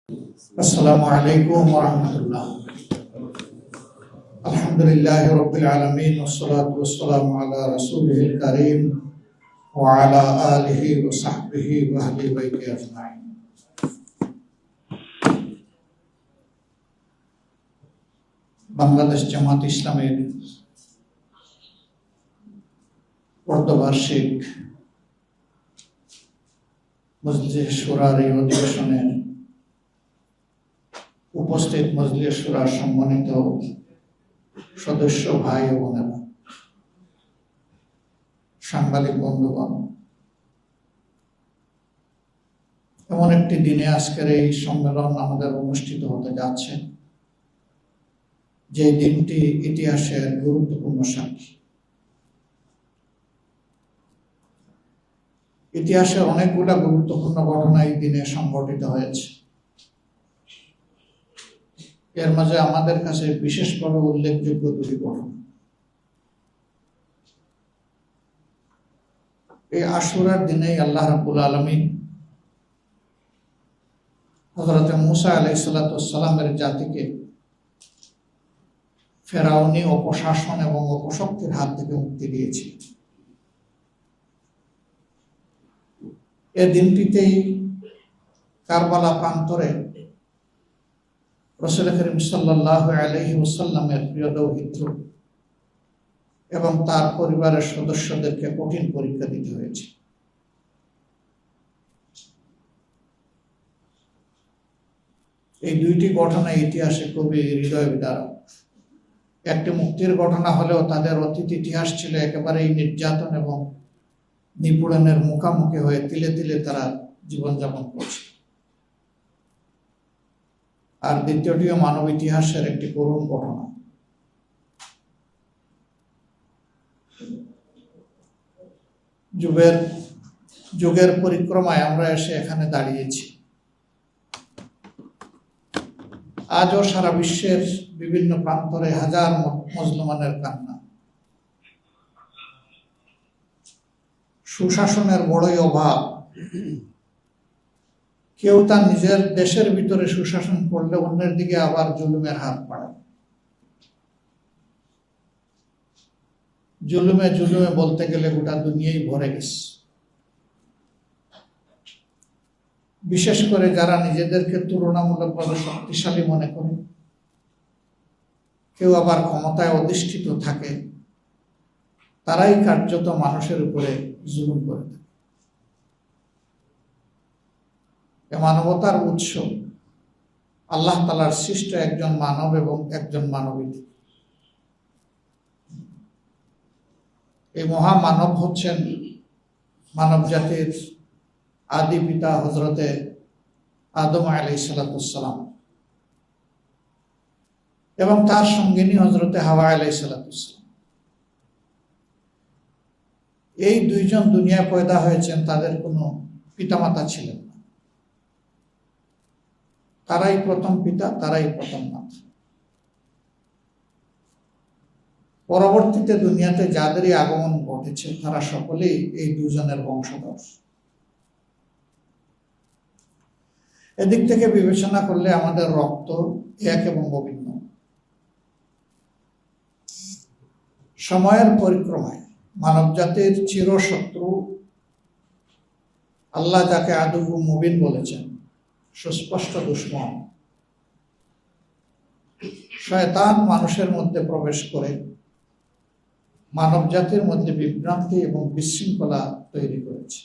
আসসালামু আলাইকুম ওয়া রাহমাতুল্লাহ। আলহামদুলিল্লাহি রাব্বিল আলামিন ওয়াসসালাতু ওয়াসসালামু আলা রাসূলিল কারীম ওয়া আলা আলিহি ওয়া সাহবিহি ওয়া আহলি বাইতি আজমাইন। বাংলাদেশ জামাত ইসলামের অর্ধবার্ষিক মজলিস শুরার এই অধিবেশনের উপস্থিত মজলিস শুরার সম্মানিত সদস্য ভাই ও বোনেরা, সাংবাদিক বন্ধুগণ, এমন একটি দিনে আজকের এই সম্মেলন আমাদের অনুষ্ঠিত হতে যাচ্ছে যে দিনটি ইতিহাসের গুরুত্বপূর্ণ সাক্ষী। ইতিহাসের অনেকগুলা গুরুত্বপূর্ণ ঘটনা এই দিনে সংঘটিত হয়েছে। এর মাঝে আমাদের কাছে বিশেষভাবে উল্লেখযোগ্য দুটি ঘটনা। এই আশুরার দিনেই আল্লাহ রাব্বুল আলামিন হযরত মুসা আলাইহিস সালামের জাতিকে ফেরাউনি অপশাসন এবং অপশক্তির হাত থেকে মুক্তি দিয়েছিলেন। এই দিনটিতেই কারবালা প্রান্তরে রাসূল করিম সাল্লাল্লাহু আলাইহি ওয়াসাল্লামের প্রিয় দৌহিত্র এবং তার পরিবারের সদস্যদেরকে কঠিন পরীক্ষা দিতে হয়েছে। এই দুইটি ঘটনা ইতিহাসে খুবই হৃদয় বিদারক। একটি মুক্তির ঘটনা হলেও তাদের অতীত ইতিহাস ছিল একেবারেই নির্যাতন এবং নিপীড়নের মুখোমুখি হয়ে তিলে তিলে তারা জীবনযাপন করছে। আর দ্বিতীয়টিও মানব ইতিহাসের একটি করুণ ঘটনা। যুগের পরিক্রমায় আমরা এসে এখানে দাঁড়িয়েছি। আজও সারা বিশ্বের বিভিন্ন প্রান্তরে হাজার মুসলমানের কান্না। সুশাসনের বড়ই অভাব। কেউ তার নিজের দেশের ভিতরে সুশাসন করলে অন্যের দিকে আবার জুলুমের হাত বাড়ায়। জুলুমে বলতে গেলে গোটা দুনিয়াই ভরে গেছে। বিশেষ করে যারা নিজেদেরকে তুলনামূলকভাবে শক্তিশালী মনে করে, কেউ আবার ক্ষমতায় অধিষ্ঠিত থাকে, তারাই কার্যত মানুষের উপরে জুলুম করে থাকে। মানবতার উৎস আল্লাহ তাআলার সৃষ্ট একজন মানব এবং একজন মানবী। এই মহামানব হচ্ছেন মানব জাতির আদি পিতা হযরতে আদম আলাইহিস সালাম এবং তার সঙ্গিনী হযরতে হাওয়া আলাইহিস সালাম। এই দুইজন দুনিয়ায় পয়দা হয়েছেন, তাদের কোনো পিতামাতা ছিলেন না। তারাই প্রথম পিতা, তারাই প্রথম মাতা। পরবর্তীতে দুনিয়াতে যাদেরই আগমন ঘটেছে তারা সকলেই এই দুজনের বংশধর। এদিক থেকে বিবেচনা করলে আমাদের রক্ত এক এবং অভিন্ন। সময়ের পরিক্রমায় মানব জাতির চিরশত্রু আল্লাহ যাকে আদুউ মুবিন বলেছেন, সুস্পষ্ট দুশমন শয়তান, মানুষের মধ্যে প্রবেশ করে মানব জাতির মধ্যে বিভ্রান্তি এবং বিশৃঙ্খলা তৈরি করেছে।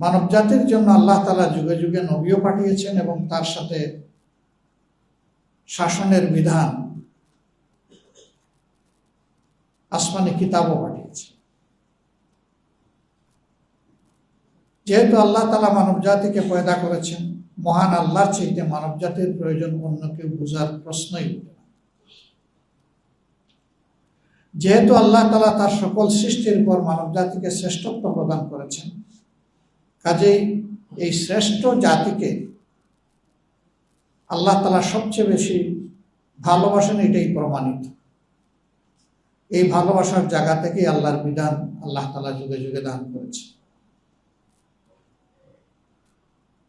মানব জাতির জন্য আল্লাহ তাআলা যুগে যুগে নবীও পাঠিয়েছেন এবং তার সাথে শাসনের বিধান, আসমানি কিতাবও পাঠিয়েছেন। যেহেতু আল্লাহ তাআলা মানব জাতিকে পয়দা করেছেন, মহান আল্লাহর চাইতে মানব জাতির প্রয়োজন অন্য কেউ বোঝার প্রশ্নই ওঠে না। যেহেতু আল্লাহ তাআলা তার সকল সৃষ্টির উপর মানব জাতিকে শ্রেষ্ঠত্ব প্রদান করেছেন, কাজেই এই শ্রেষ্ঠ জাতিকে আল্লাহ তাআলা সবচেয়ে বেশি ভালোবাসেন, এটাই প্রমাণিত। এই ভালোবাসার জায়গা থেকেই আল্লাহর বিধান আল্লাহ তাআলা যুগে যুগে দান করেছে।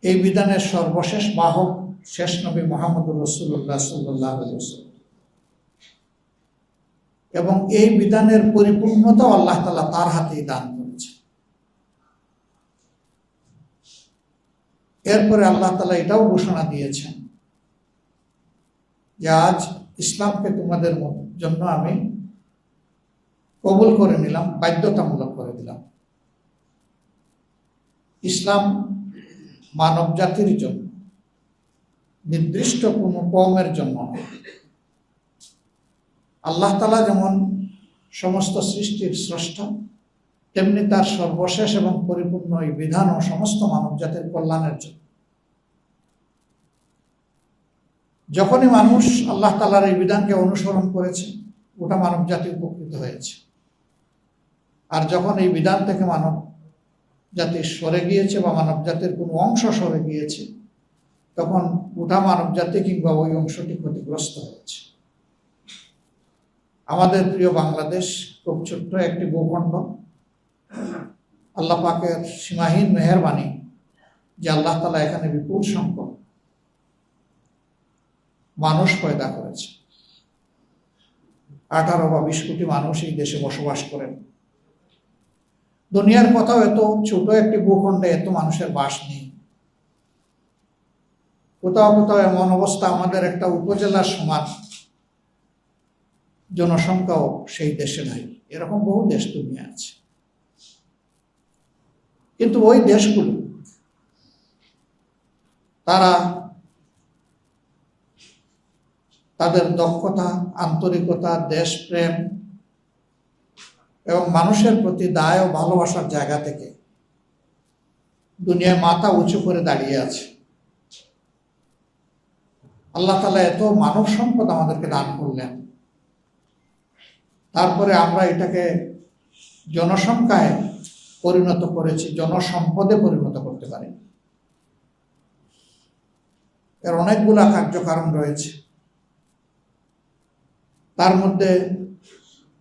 এই বিধানের সর্বশেষ বাহক শেষ নবী মুহাম্মদুর রাসূলুল্লাহ সাল্লাল্লাহু আলাইহি ওয়াসাল্লাম, এবং এই বিধানের পরিপূর্ণতা আল্লাহ তাআলা তার হাতেই দান করেছে। এরপরে আল্লাহ তাআলা এটাও ঘোষণা দিয়েছেন যে আজ ইসলামকে তোমাদের জন্য আমি কবুল করে নিলাম, বাধ্যতামূলক করে দিলাম। ইসলাম মানব জাতির জন্য, নির্দিষ্ট কোনো কওমের জন্য নয়। আল্লাহ তাআলা যেমন সমস্ত সৃষ্টির স্রষ্টা, তেমনি তার সর্বশেষ এবং পরিপূর্ণ এই বিধান ও সমস্ত মানব জাতির কল্যাণের জন্য। যখনই মানুষ আল্লাহ তাআলার এই বিধানকে অনুসরণ করেছে, ওটা মানব জাতি উপকৃত হয়েছে। আর যখন এই বিধান থেকে মানব জাতি সরে গিয়েছে বা মানব জাতির কোনো অংশ সরে গিয়েছে, তখন ওটা মানব জাতি কিংবা ওই অংশটি ক্ষতিগ্রস্ত হয়েছে। আমাদের প্রিয় বাংলাদেশ খুব ছোট্ট একটি ভূখণ্ড। আল্লাহ পাকের সীমাহীন মেহেরবানি যে আল্লাহ তাআলা এখানে বিপুল সংখ্যক মানুষ পয়দা করেছে। 18 বা 20 কোটি মানুষ এই দেশে বসবাস করেন। দুনিয়ার কোথাও এত ছোট একটি ভূখণ্ডে এত মানুষের বাস নেই। কোথাও কোথাও এমন অবস্থা, আমাদের একটা উপজেলার সমান জনসংখ্যাও সেই দেশে নাই। এরকম বহু দেশ দুনিয়া আছে। কিন্তু ওই দেশগুলো তারা তাদের দক্ষতা, আন্তরিকতা, দেশপ্রেম এবং মানুষের প্রতি দায় ও ভালোবাসার জায়গা থেকে দুনিয়ায় মাথা উঁচু করে দাঁড়িয়ে আছে। আল্লাহ তাআলা এত মানব সম্পদ আমাদেরকে দান করলেন, তারপরে আমরা এটাকে জনসংখ্যায় পরিণত করেছি, জনসম্পদে পরিণত করতে পারি। এর অনেকগুলা কার্যকারণ রয়েছে। তার মধ্যে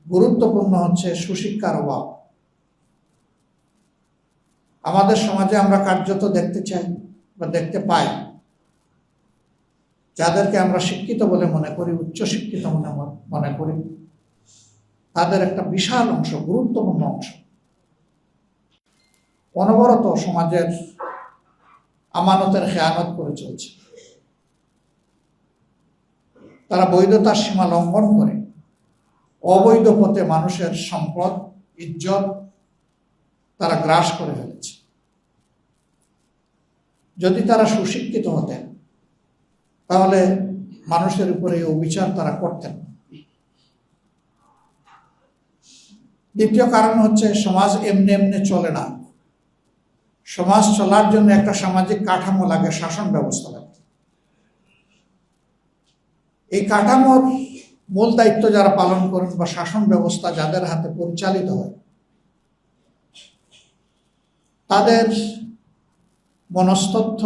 গুরুত্বপূর্ণ হচ্ছে সুশিক্ষার অভাব। আমাদের সমাজে আমরা কার্যত দেখতে চাই বা দেখতে পাই, যাদেরকে আমরা শিক্ষিত বলে মনে করি, উচ্চ শিক্ষিত মনে করি, তাদের একটা বিশাল অংশ, গুরুত্বপূর্ণ অংশ অনবরত সমাজের আমানতের খেয়ানত করে চলছে। তারা বৈধতার সীমা লঙ্ঘন করে অবৈধ পথে মানুষের সম্পদ, ইজ্জত তারা গ্রাস করে ফেলেছে। যদি তারা সুশিক্ষিত হতেন, তাহলে মানুষের উপরে এই অবিচার তারা করতেন না। দ্বিতীয় কারণ হচ্ছে সমাজ এমনি এমনি চলে না। সমাজ চলার জন্য একটা সামাজিক কাঠামো লাগে, শাসন ব্যবস্থা লাগে। এই কাঠামোর মূল দায়িত্ব যারা পালন করেন বা শাসন ব্যবস্থা যাদের হাতে পরিচালিত হয়, তাদের মনস্তত্ত্ব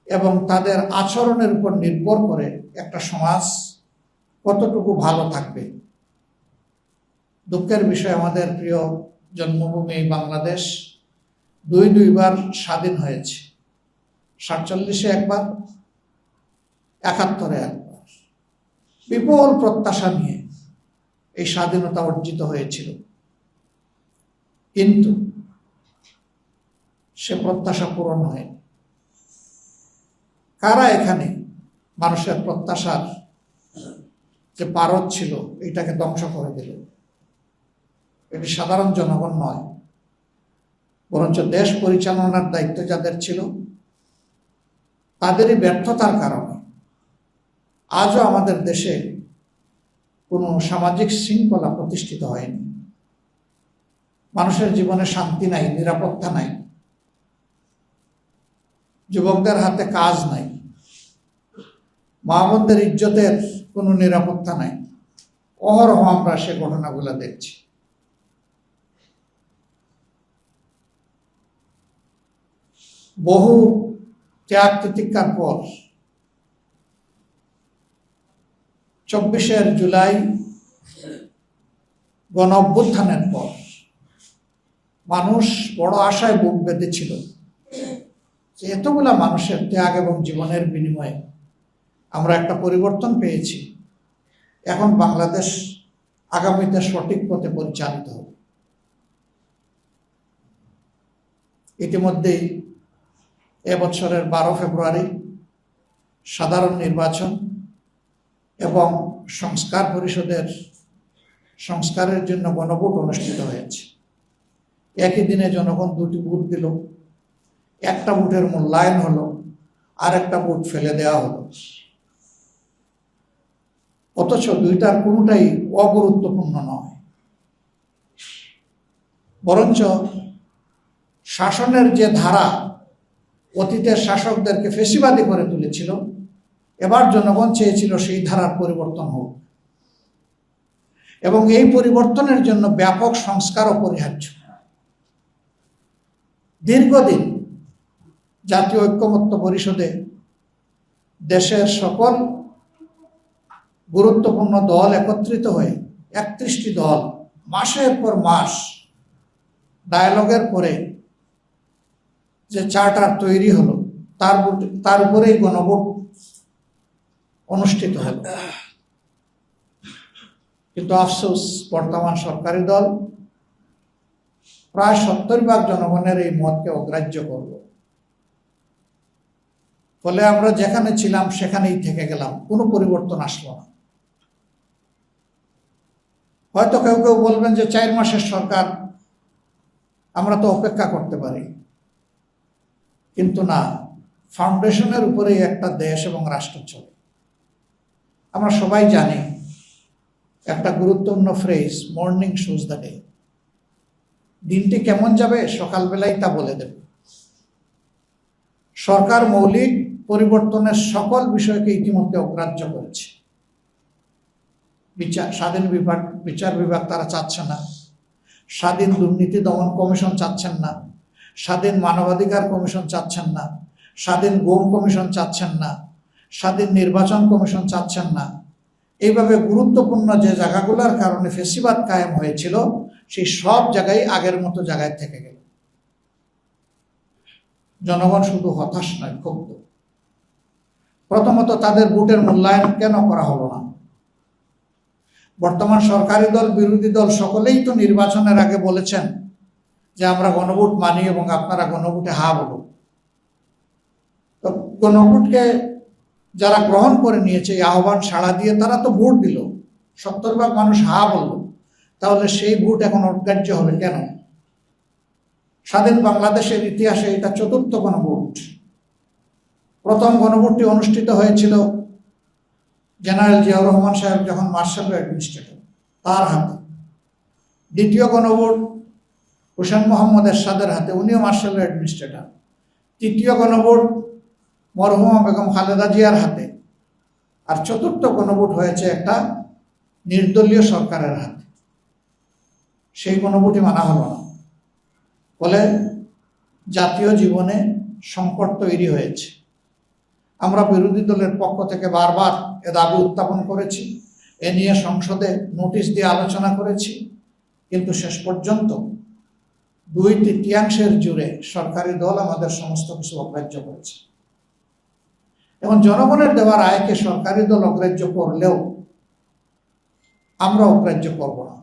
এবং তাদের আচরণের উপর নির্ভর করে একটা সমাজ কতটুকু ভালো থাকবে। দুঃখের বিষয়, আমাদের প্রিয় জন্মভূমি বাংলাদেশ দুইবার স্বাধীন হয়েছে। 47-এ একবার, 71-এ একবার। বিপুল প্রত্যাশা নিয়ে এই স্বাধীনতা অর্জিত হয়েছিল, কিন্তু সে প্রত্যাশা পূরণ হয়নি। কারা এখানে মানুষের প্রত্যাশার যে পারদ ছিল এটাকে ধ্বংস করে দিল? এটি সাধারণ জনগণ নয়, বরঞ্চ দেশ পরিচালনার দায়িত্ব যাদের ছিল তাদেরই ব্যর্থতার কারণে আজও আমাদের দেশে কোনো সামাজিক শৃঙ্খলা প্রতিষ্ঠিত হয়নি। মানুষের জীবনে শান্তি নাই, নিরাপত্তা নাই, যুবকদের হাতে কাজ নাই, মা বোনদের ইজ্জতের কোনো নিরাপত্তা নাই। অহরহ আমরা সে ঘটনাগুলো দেখছি। বহু ত্যাগ তিতিক্ষার পর 24শে জুলাই গণ অভ্যুত্থানের পর মানুষ বড় আশায় বুক বেঁধেছিল যে এতগুলা মানুষের ত্যাগ এবং জীবনের বিনিময়ে আমরা একটা পরিবর্তন পেয়েছি। এখন বাংলাদেশ আগামীতে সঠিক পথে পরিচালিত হবে। ইতিমধ্যেই এবছরের 12 ফেব্রুয়ারি সাধারণ নির্বাচন এবং সংস্কার পরিষদের সংস্কারের জন্য গণভোট অনুষ্ঠিত হয়েছে। একই দিনে জনগণ 2টি ভোট দিল। একটা ভোটের মূল্যায়ন হলো, আর একটা ভোট ফেলে দেওয়া হলো। অথচ দুইটার কোনোটাই অগুরুত্বপূর্ণ নয়, বরঞ্চ শাসনের যে ধারা অতীতের শাসকদেরকে ফেসিবাদী করে তুলেছিল, এবার জনগণ চেয়েছিল সেই ধারার পরিবর্তন হোক, এবং এই পরিবর্তনের জন্য ব্যাপক সংস্কার অপরিহার্য। দীর্ঘদিন জাতীয় ঐক্যমত্য পরিষদে দেশের সকল গুরুত্বপূর্ণ দল একত্রিত হয়ে 31টি দল মাসের পর মাস ডায়ালগের পরে যে চার্টার তৈরি হলো, তার উপরেই গণভোট অনুষ্ঠিত হলো। কিন্তু আফসোস, বর্তমান সরকারি দল প্রায় 70% জনগণের এই মতকে অগ্রাহ্য করল। ফলে আমরা যেখানে ছিলাম সেখানেই থেকে গেলাম, কোনো পরিবর্তন আসলো না। হয়তো কেউ কেউ বলবেন যে 4 মাসের সরকার, আমরা তো অপেক্ষা করতে পারি। কিন্তু না, ফাউন্ডেশনের উপরেই একটা দেশ এবং রাষ্ট্র চলে। আমরা সবাই জানি একটা গুরুত্বপূর্ণ phrase, morning shoes the day. দিনটি কেমন যাবে সকালবেলায় তা বলে দেবে। সরকার মৌলিক পরিবর্তনের সকল বিষয়কে ইতিমধ্যে অগ্রাহ্য করেছে। স্বাধীন বিচার বিভাগ তারা চাচ্ছে না, স্বাধীন দুর্নীতি দমন কমিশন চাচ্ছেন না, স্বাধীন মানবাধিকার কমিশন চাচ্ছেন না, স্বাধীন গুম কমিশন চাচ্ছেন না, স্বাধীন নির্বাচন কমিশন চাচ্ছেন না। এইভাবে গুরুত্বপূর্ণ যে জায়গাগুলোর কারণে ফেসিবাদ কায়েম হয়েছিল, সেই সব জায়গায় আগের মতো জায়গায় থেকে গেল। জনগণ শুধু হতাশ নয়, ক্ষুব্ধ। প্রথমত, তাদের ভোটের মূল্যায়ন কেন করা হলো না? বর্তমান সরকারি দল, বিরোধী দল সকলেই তো নির্বাচনের আগে বলেছেন যে আমরা গণভোট মানি এবং আপনারা গণভোটে হা বলুন। তো গণভোটকে যারা গ্রহণ করে নিয়েছে, এই আহ্বান সাড়া দিয়ে তারা তো ভোট দিল, 70% মানুষ হা বলল, তাহলে সেই ভোট এখন অগ্রাহ্য হবে কেন? স্বাধীন বাংলাদেশের ইতিহাসে এটা 4র্থ গণভোট। প্রথম গণভোটটি অনুষ্ঠিত হয়েছিল জেনারেল জিয়াউর রহমান সাহেব যখন মার্শাল ল অ্যাডমিনিস্ট্রেটর, তার হাতে। দ্বিতীয় গণভোট হোসেন মোহাম্মদ এরশাদের হাতে, উনিও মার্শাল ল অ্যাডমিনিস্ট্রেটর। তৃতীয় গণভোট মরহুমা বেগম খালেদা জিয়ার হাতে। আর 4র্থ গণভোট হয়েছে একটা নির্দলীয় সরকারের হাতে। সেই গণভোটই মানা হলো না। ফলে জাতীয় জীবনে সংকট তৈরি হয়েছে। আমরা বিরোধী দলের পক্ষ থেকে বারবার এ দাবি উত্থাপন করেছি, এ নিয়ে সংসদে নোটিশ দিয়ে আলোচনা করেছি, কিন্তু শেষ পর্যন্ত 2/3 জুড়ে সরকারি দল আমাদের সমস্ত কিছু অগ্রাহ্য করেছে। এখন জনগণের দেওয়া রায়কে সরকারি দল অগ্রাহ্য করলেও আমরা অগ্রাহ্য করব না।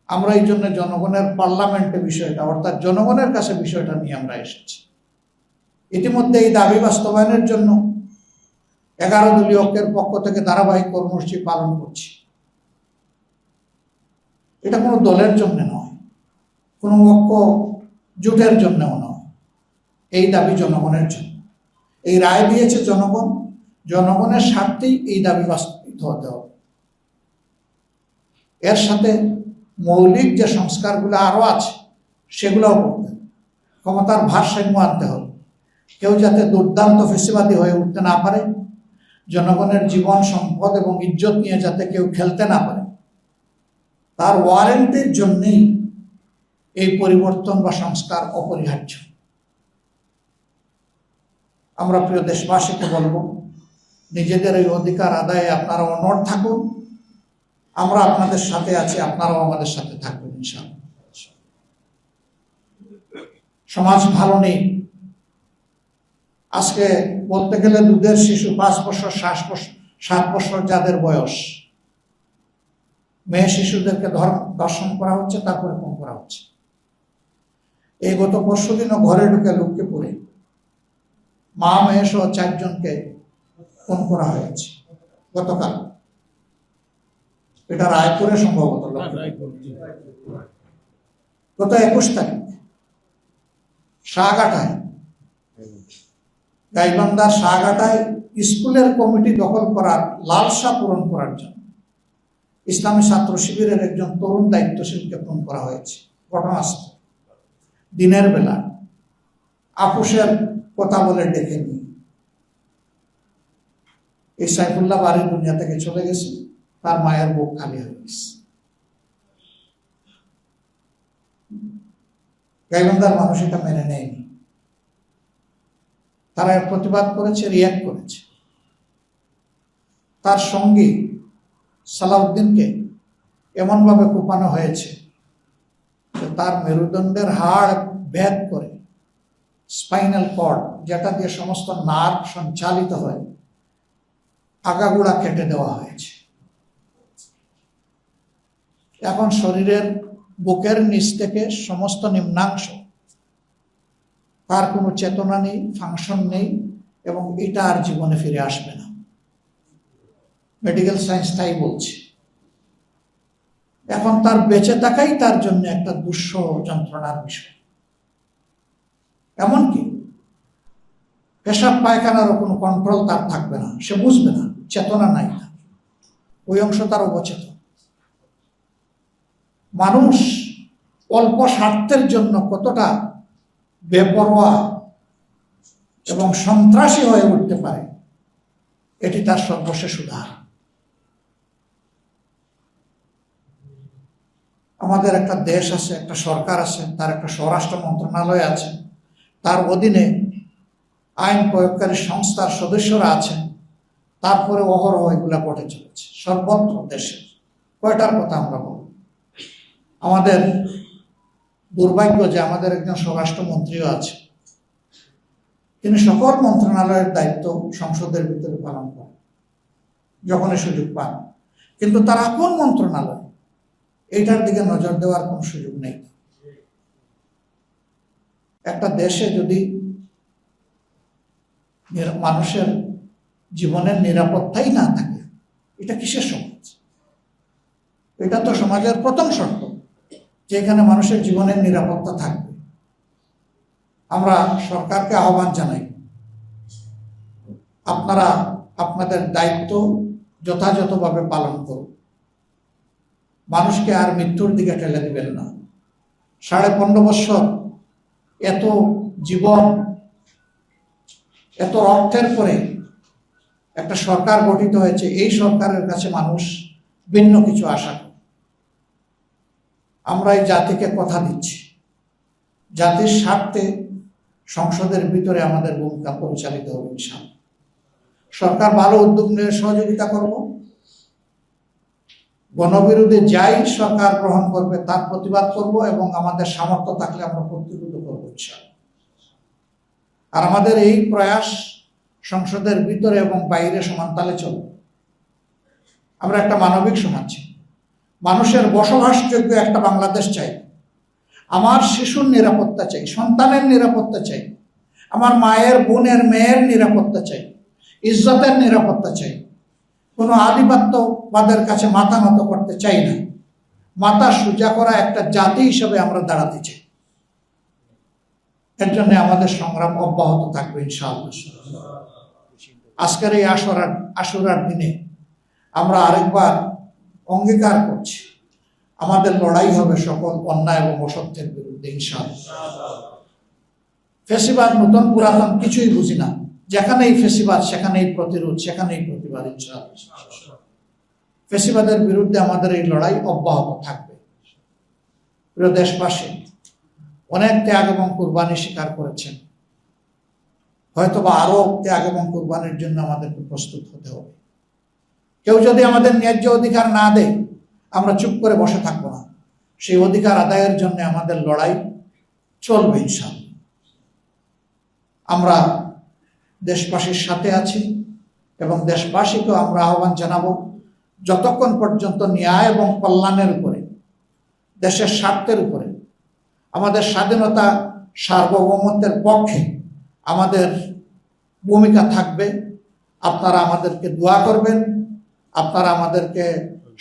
আমরা এই জন্য জনগণের পার্লামেন্টে বিষয়টা, অর্থাৎ জনগণের কাছে বিষয়টা নিয়ে আমরা এসেছি। ইতিমধ্যে এই দাবি বাস্তবায়নের জন্য 11 দলীয় ঐক্যের পক্ষ থেকে ধারাবাহিক কর্মসূচি পালন করছি। এটা কোনো দলের জন্য নয়, কোনো ঐক্য জোটের জন্যও নয়, এই দাবি জনগণের জন্য। এই রায় দিয়েছে জনগণ, জনগণের স্বার্থেই এই দাবি বাস্তবায়িত হতে হবে। এর সাথে মৌলিক যে সংস্কারগুলো আরো আছে সেগুলোও করতে হবে। ক্ষমতার ভারসাম্য আনতে হবে। কেউ যাতে দুর্দান্ত ফেসিবাদী হয়ে উঠতে না পারে, জনগণের জীবন, সম্পদ এবং ইজ্জত নিয়ে যাতে কেউ খেলতে না পারে, তার ওয়ারেন্টির জন্যই এই পরিবর্তন বা সংস্কার অপরিহার্য। আমরা প্রিয় দেশবাসীকে বলবো, নিজেদের এই অধিকার আদায়ে আপনারা অনড় থাকুন। আমরা আপনাদের সাথে আছি, আপনারাও আমাদের সাথে থাকবেন ইনশাআল্লাহ। সমাজ ভালো নেই, আজকে বলতে গেলে দুধের শিশু 5 বছর 7 বছর যাদের বয়স, মেয়ে শিশুদেরকে দর্শন করা হচ্ছে, তারপরে খুন করা হচ্ছে। এই গত পরশুদিনও ঘরে ঢুকে লুকিয়ে পড়ে মা মেয়ে সহ 4 জনকে খুন করা হয়েছে গতকাল। এটা রায়পুরে সম্ভবত গত 21 তারিখ শাহঘাটায়, গাইবান্ধার শাহঘাটায় স্কুলের কমিটি দখল করার লালসা পূরণ করার জন্য ইসলামী ছাত্র শিবিরের একজন তরুণ দায়িত্বশীলকে খুন করা হয়েছে ঘটনাস্থলে, দিনের বেলা আপুসের কথা বলে ডেকে নিয়ে। এই সাইফুল্লাহ বাড়ি দুনিয়া থেকে চলে গেছে, তার মায়ের বুক খালি হয়ে গেছে। গাইবান্ধার মানুষ এটা মেনে নেয়নি, তারা এর প্রতিবাদ করেছে, রিয়াক্ট করেছে। তার সঙ্গী সালাউদ্দিনকে এমনভাবে কোপানো হয়েছে যে তার মেরুদণ্ডের হাড় ভেদ করে স্পাইনাল কর্ড, যেটা দিয়ে সমস্ত নার্ভ সঞ্চালিত হয়, আগাগোড়া কেটে দেওয়া হয়েছে। এখন শরীরের বুকের নিচ থেকে সমস্ত নিম্নাংশ, তার কোনো চেতনা নেই, ফাংশন নেই, এবং এটা আর জীবনে ফিরে আসবে না। মেডিকেল সায়েন্স তাই বলছে। এখন তার বেঁচে থাকাই তার জন্য একটা দুঃসহ যন্ত্রণার বিষয়। এমনকি পেশাব পায়খানারও কোনো কন্ট্রোল তার থাকবে না, সে বুঝবে না, চেতনা নাই তার, ওই অংশ তার অবচেতন। মানুষ অল্প স্বার্থের জন্য কতটা বেপরোয়া এবং সন্ত্রাসী হয়ে উঠতে পারে, এটি তার সর্বশেষ উদাহরণ। আমাদের একটা দেশ আছে, একটা সরকার আছে, তার একটা স্বরাষ্ট্র মন্ত্রণালয় আছে, তার অধীনে আইন প্রয়োগকারী সংস্থার সদস্যরা আছেন, তারপরে অহরহ এগুলা ঘটে চলেছে সর্বত্র দেশে। কয়টার কথা আমরা বলব? আমাদের দুর্ভাগ্য যে আমাদের একজন স্বরাষ্ট্রমন্ত্রীও আছে, তিনি সকল মন্ত্রণালয়ের দায়িত্ব সংসদের ভিতরে পালন করেন যখনই সুযোগ পান, কিন্তু তার আপন মন্ত্রণালয় এইটার দিকে নজর দেওয়ার কোন সুযোগ নেই। একটা দেশে যদি মানুষের জীবনের নিরাপত্তাই না থাকে, এটা কিসের সমাজ? এটা তো সমাজের প্রথম শর্ত, যেখানে মানুষের জীবনের নিরাপত্তা থাকবে। আমরা সরকারকে আহ্বান জানাই, আপনারা আপনাদের দায়িত্ব যথাযথভাবে পালন করুন, মানুষকে আর মৃত্যুর দিকে ঠেলে দিবেন না। 15.5 বছর এত জীবন, এত রক্তের পরে একটা সরকার গঠিত হয়েছে, এই সরকারের কাছে মানুষ ভিন্ন কিছু আশা করে। আমরা এই জাতিকে কথা দিচ্ছি, জাতির স্বার্থে সংসদের ভিতরে আমাদের ভূমিকা পরিচালিত হবে ইনশাআল্লাহ। সরকার ভালো উদ্যোগ নিয়ে সহযোগিতা করব, গণবিরোধী যাই সরকার গ্রহণ করবে তার প্রতিবাদ করব, এবং আমাদের সামর্থ্য থাকলে আমরা প্রতিরোধ করব ইনশাআল্লাহ। আর আমাদের এই প্রয়াস সংসদের ভিতরে এবং বাইরে সমানতালে চলবে। আমরা একটা মানবিক সমাজ, মানুষের বসবাসযোগ্য একটা বাংলাদেশ চাই। আমার শিশুর নিরাপত্তা চাই, সন্তানের নিরাপত্তা চাই, আমার মায়ের বোনের মেয়ের নিরাপত্তা চাই, ইজ্জতের নিরাপত্তা চাই। কোনো আধিপত্যবাদের কাছে মাথা নত করতে চাই না, মাথা সোজা করা একটা জাতি হিসেবে আমরা দাঁড়াতে চাই। এর জন্য আমাদের সংগ্রাম অব্যাহত থাকবে ইনশাআল্লাহ। আজকের এই আশুরার দিনে আমরা আরেকবার অঙ্গীকার করছি, আমাদের লড়াই হবে সকল অন্যায় এবং অসত্যের বিরুদ্ধে ইনশাআল্লাহ। ফেসিবাদ নতুন পুরাতন কিছুই বুঝি না, যেখানেই ফেসিবাদ সেখানেই প্রতিরোধ, সেখানেই প্রতিবাদ ইনশাআল্লাহ। ফেসিবাদের বিরুদ্ধে আমাদের এই লড়াই অব্যাহত থাকবে। প্রিয় দেশবাসী, অনেক ত্যাগ এবং কুরবানি স্বীকার করেছেন, হয়তোবা আরো ত্যাগ এবং কুরবানির জন্য আমাদেরকে প্রস্তুত হতে হবে। কেউ যদি আমাদের ন্যায্য অধিকার না দেয়, আমরা চুপ করে বসে থাকবো না, সেই অধিকার আদায়ের জন্য আমাদের লড়াই চলবে ইনশাআল্লাহ। আমরা দেশবাসীর সাথে আছি এবং দেশবাসীকেও আমরা আহ্বান জানাবো, যতক্ষণ পর্যন্ত ন্যায় এবং কল্যাণের উপরে, দেশের স্বার্থের উপরে, আমাদের স্বাধীনতা সার্বভৌমত্বের পক্ষে আমাদের ভূমিকা থাকবে, আপনারা আমাদেরকে দোয়া করবেন, আপনারা আমাদেরকে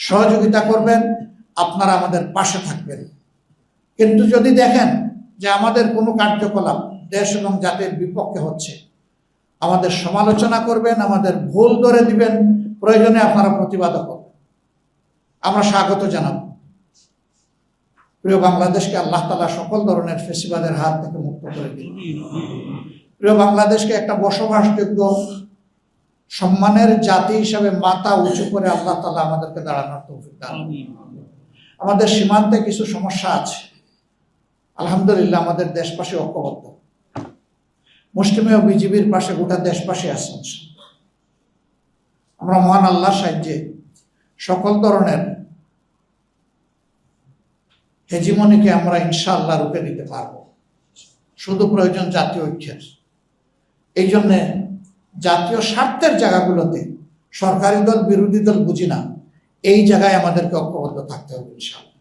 সহযোগিতা করবেন, আপনারা আমাদের পাশে থাকবেন। কিন্তু যদি দেখেন যে আমাদের কোনো কার্যকলাপ দেশ এবং জাতির বিপক্ষে হচ্ছে, আমাদের সমালোচনা করবেন, আমাদের ভুল ধরে দিবেন, প্রয়োজনে আপনারা প্রতিবাদ করবেন, আমরা স্বাগত জানাব। প্রিয় বাংলাদেশকে আল্লাহ তাআলা সকল ধরনের ফেসিবাদের হাত থেকে মুক্ত করে দিন। প্রিয় বাংলাদেশকে একটা বসবাসযোগ্য সম্মানের জাতি হিসাবে মাথা উঁচু করে আল্লাহ তাআলা আমাদেরকে দাঁড়ানোর তৌফিক দান। আমাদের সীমান্তে কিছু সমস্যা আছে, আলহামদুলিল্লাহ আমাদের দেশবাসী ঐক্যবদ্ধ, মুসলিমীয় বিজিবির পাশে গোটা দেশবাসী আছেন। আমরা মহান আল্লাহর সাহায্যে সকল ধরনের হেজিমনিকে আমরা ইনশাআল্লাহ রুখে দিতে পারবো। শুধু প্রয়োজন জাতীয় ঐক্যের। এই জন্যে জাতীয় স্বার্থের জায়গাগুলোতে সরকারি দল বিরোধী দল বুঝি না, এই জায়গায় আমাদেরকে ঐক্যবদ্ধ থাকতে হবে ইনশাআল্লাহ।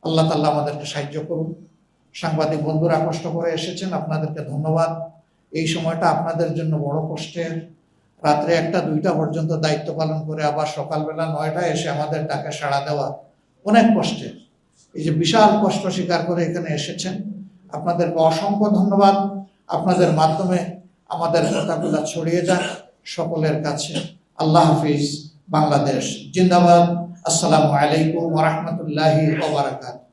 আল্লাহ তাআলা আমাদেরকে সাহায্য করুন। সাংবাদিক বন্ধুরা কষ্ট করে এসেছেন, আপনাদেরকে ধন্যবাদ। এই সময়টা আপনাদের জন্য বড় কষ্টের, রাত্রে 1টা-2টা পর্যন্ত দায়িত্ব পালন করে আবার সকালবেলা 9টায় এসে আমাদের ডাকে সাড়া দেওয়া অনেক কষ্টের। এই যে বিশাল কষ্ট স্বীকার করে এখানে এসেছেন, আপনাদেরকে অসংখ্য ধন্যবাদ। আপনাদের মাধ্যমে আমাদের কথাগুলো ছড়িয়ে যাক সকলের কাছে। আল্লাহ হাফিজ। বাংলাদেশ জিন্দাবাদ। আসসালামু আলাইকুম ওয়া রাহমাতুল্লাহি ওয়া বারাকাতুহু।